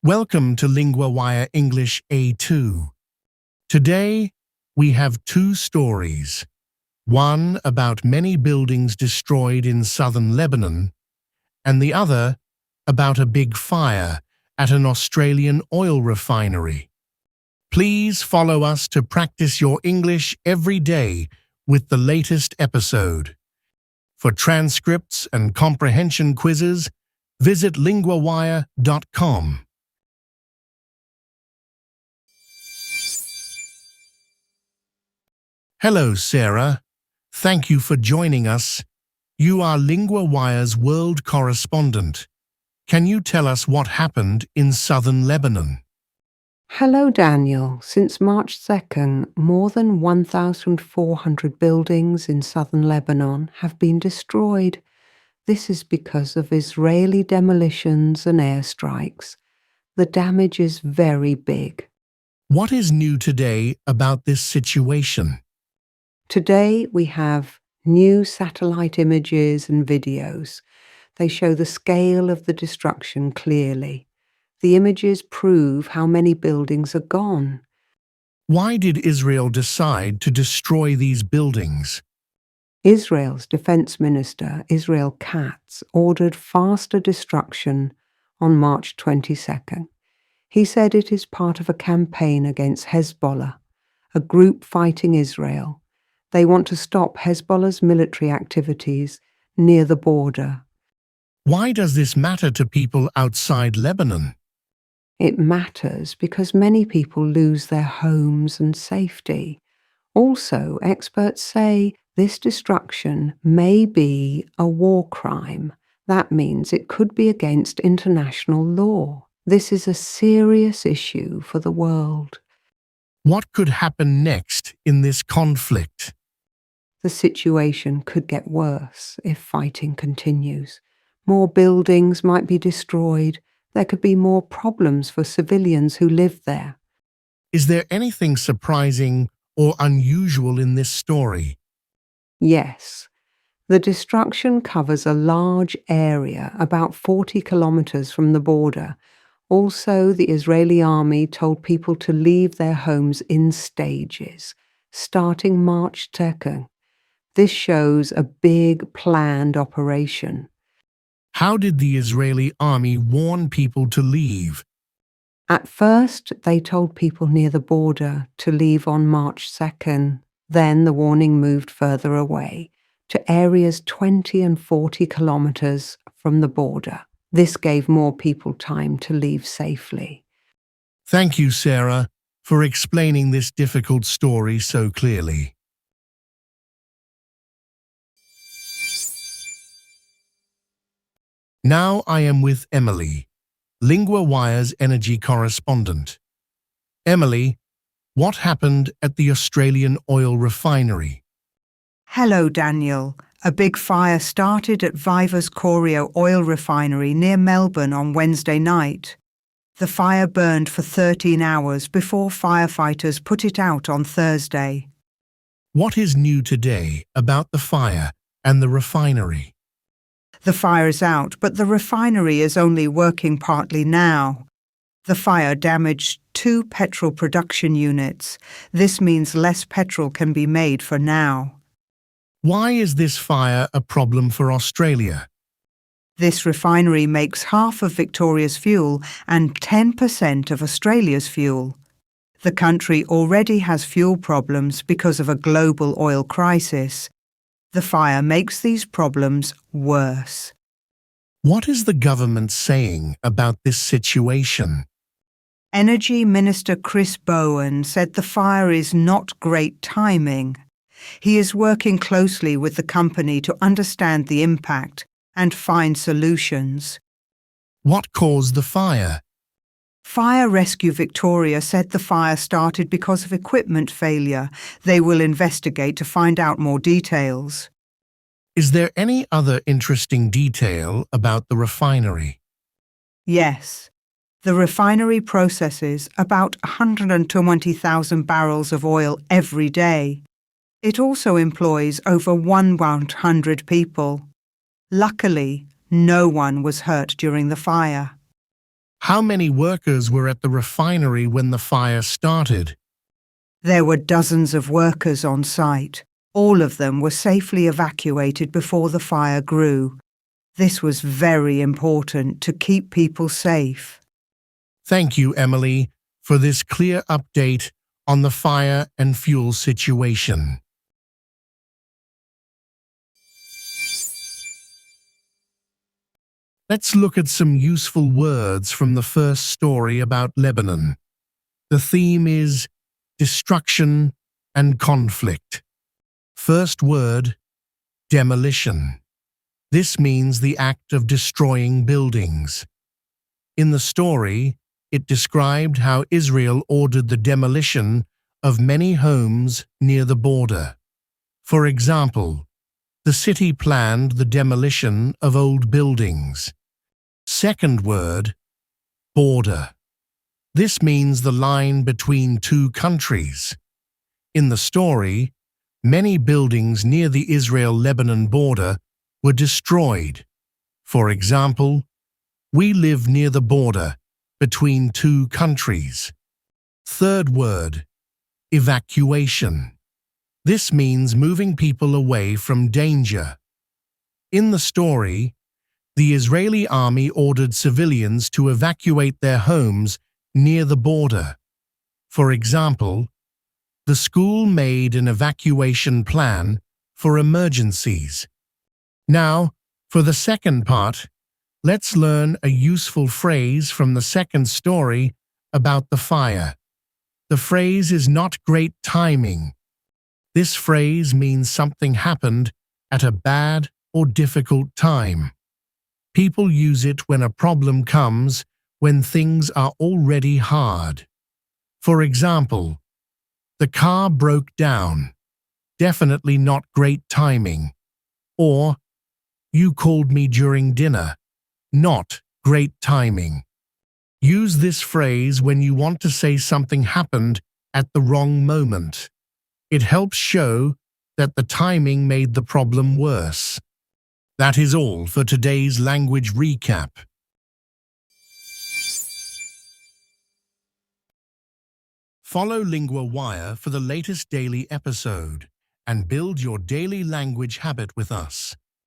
Welcome to LinguaWire English A2. Today, we have two stories. One about many buildings destroyed in southern Lebanon, and the other about a big fire at an Australian oil refinery. Please follow us to practice your English every day with the latest episode. For transcripts and comprehension quizzes, visit linguawire.com. Hello, Sarah. Thank you for joining us. You are LinguaWire's world correspondent. Can you tell us what happened in southern Lebanon? Hello, Daniel. Since March 2nd, more than 1,400 buildings in southern Lebanon have been destroyed. This is because of Israeli demolitions and airstrikes. The damage is very big. What is new today about this situation? Today we have new satellite images and videos. They show the scale of the destruction clearly. The images prove how many buildings are gone. Why did Israel decide to destroy these buildings? Israel's Defense Minister, Israel Katz, ordered faster destruction on March 22nd. He said it is part of a campaign against Hezbollah, a group fighting Israel. They want to stop Hezbollah's military activities near the border. Why does this matter to people outside Lebanon? It matters because many people lose their homes and safety. Also, experts say this destruction may be a war crime. That means it could be against international law. This is a serious issue for the world. What could happen next in this conflict? The situation could get worse if fighting continues. More buildings might be destroyed. There could be more problems for civilians who live there. Is there anything surprising or unusual in this story? Yes. The destruction covers a large area, about 40 kilometers from the border. Also, the Israeli army told people to leave their homes in stages, starting March 2nd. This shows a big planned operation. How did the Israeli army warn people to leave? At first, they told people near the border to leave on March 2nd. Then the warning moved further away to areas 20 and 40 kilometers from the border. This gave more people time to leave safely. Thank you, Sarah, for explaining this difficult story so clearly. Now I am with Emily, LinguaWire's energy correspondent. Emily, what happened at the Australian oil refinery? Hello, Daniel. A big fire started at Viva's Corio oil refinery near Melbourne on Wednesday night. The fire burned for 13 hours before firefighters put it out on Thursday. What is new today about the fire and the refinery? The fire is out, but the refinery is only working partly now. The fire damaged 2 petrol production units. This means less petrol can be made for now. Why is this fire a problem for Australia? This refinery makes half of Victoria's fuel and 10% of Australia's fuel. The country already has fuel problems because of a global oil crisis. The fire makes these problems worse. What is the government saying about this situation? Energy Minister Chris Bowen said the fire is not great timing. He is working closely with the company to understand the impact and find solutions. What caused the fire? Fire Rescue Victoria said the fire started because of equipment failure. They will investigate to find out more details. Is there any other interesting detail about the refinery? Yes. The refinery processes about 120,000 barrels of oil every day. It also employs over 100 people. Luckily, no one was hurt during the fire. How many workers were at the refinery when the fire started? There were dozens of workers on site. All of them were safely evacuated before the fire grew. This was very important to keep people safe. Thank you, Emily, for this clear update on the fire and fuel situation. Let's look at some useful words from the first story about Lebanon. The theme is destruction and conflict. First word, demolition. This means the act of destroying buildings. In the story, it described how Israel ordered the demolition of many homes near the border. For example, the city planned the demolition of old buildings. Second word, border. This means the line between two countries. In the story, many buildings near the Israel-Lebanon border were destroyed. For example, we live near the border between two countries. Third word, evacuation. This means moving people away from danger. In the story, the Israeli army ordered civilians to evacuate their homes near the border. For example, the school made an evacuation plan for emergencies. Now, for the second part, let's learn a useful phrase from the second story about the fire. The phrase is not great timing. This phrase means something happened at a bad or difficult time. People use it when a problem comes when things are already hard. For example, the car broke down. Definitely not great timing. Or, you called me during dinner. Not great timing. Use this phrase when you want to say something happened at the wrong moment. It helps show that the timing made the problem worse. That is all for today's language recap. Follow Lingua Wire for the latest daily episode and build your daily language habit with us.